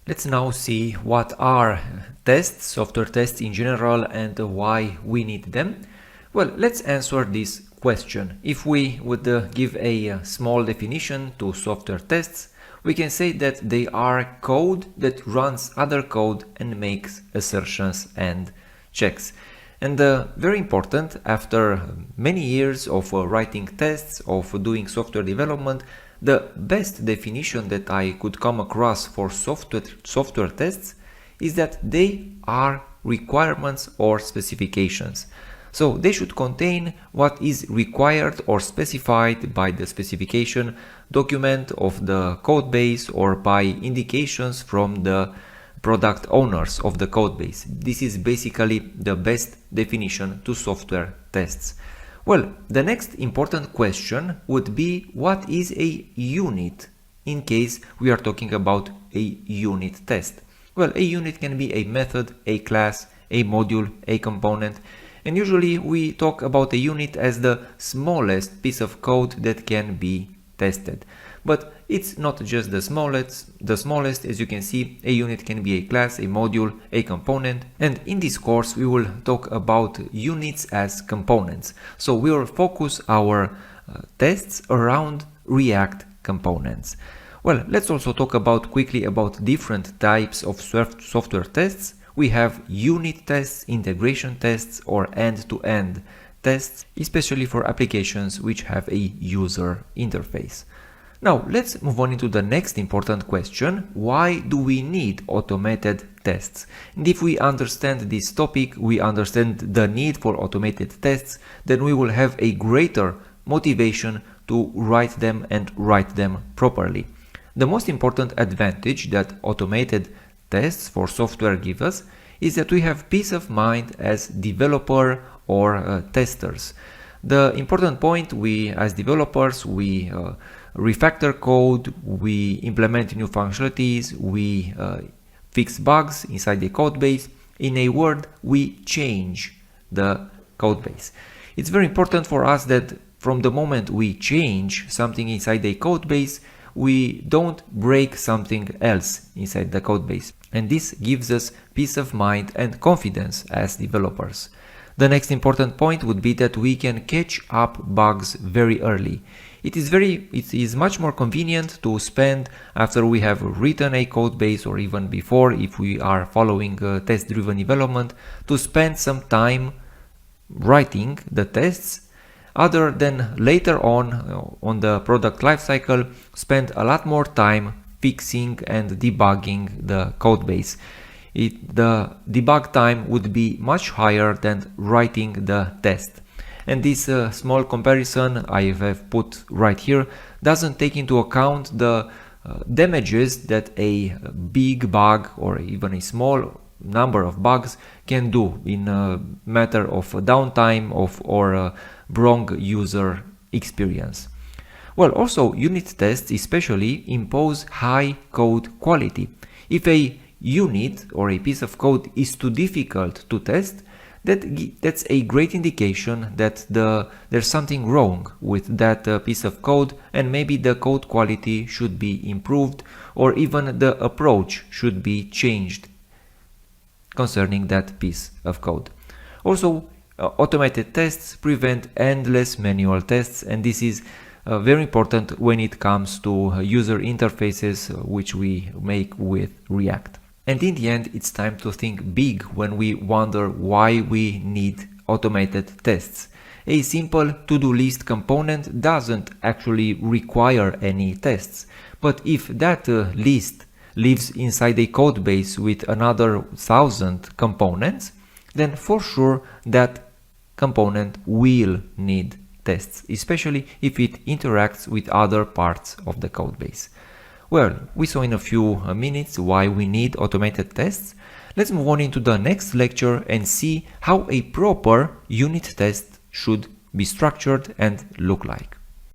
Let's now see what are tests, software tests in general, and why we need them. Well, let's answer this question. If we would give a small definition to software tests, we can say that they are code that runs other code and makes assertions and checks. And very important, after many years of writing tests, of doing software development, the best definition that I could come across for software tests is that they are requirements or specifications. So they should contain what is required or specified by the specification document of the code base or by indications from the product owners of the code base. This is basically the best definition to software tests. Well, the next important question would be, what is a unit in case we are talking about a unit test? Well, a unit can be a method, a class, a module, a component, and usually we talk about a unit as the smallest piece of code that can be tested. But it's not just the smallest, as you can see, a unit can be a class, a module, a component, and in this course we will talk about units as components. So we will focus our tests around React components. Well, let's also talk quickly about different types of software tests. We have unit tests, integration tests, or end-to-end tests, especially for applications which have a user interface. Now, let's move on into the next important question. Why do we need automated tests? And if we understand this topic, we understand the need for automated tests, then we will have a greater motivation to write them and write them properly. The most important advantage that automated tests for software give us is that we have peace of mind as developer or testers. The important point, we as developers, we refactor code, we implement new functionalities, we fix bugs inside the code base. In a word, we change the code base. It's very important for us that from the moment we change something inside the code base, we don't break something else inside the code base. And this gives us peace of mind and confidence as developers. The next important point would be that we can catch up bugs very early. It is much more convenient to spend, after we have written a code base or even before, if we are following test-driven development, to spend some time writing the tests, other than later on the product lifecycle, spend a lot more time fixing and debugging the code base. The debug time would be much higher than writing the test. And this small comparison I have put right here doesn't take into account the damages that a big bug or even a small number of bugs can do in a matter of downtime or wrong user experience. Well, also unit tests especially impose high code quality. If a unit or a piece of code is too difficult to test, that's a great indication that there's something wrong with that piece of code, and maybe the code quality should be improved, or even the approach should be changed concerning that piece of code. Also, automated tests prevent endless manual tests, and this is very important when it comes to user interfaces which we make with React. And in the end, it's time to think big when we wonder why we need automated tests. A simple to-do list component doesn't actually require any tests, but if that list lives inside a code base with another 1,000 components, then for sure that component will need tests, especially if it interacts with other parts of the code base. Well, we saw in a few minutes why we need automated tests. Let's move on into the next lecture and see how a proper unit test should be structured and look like.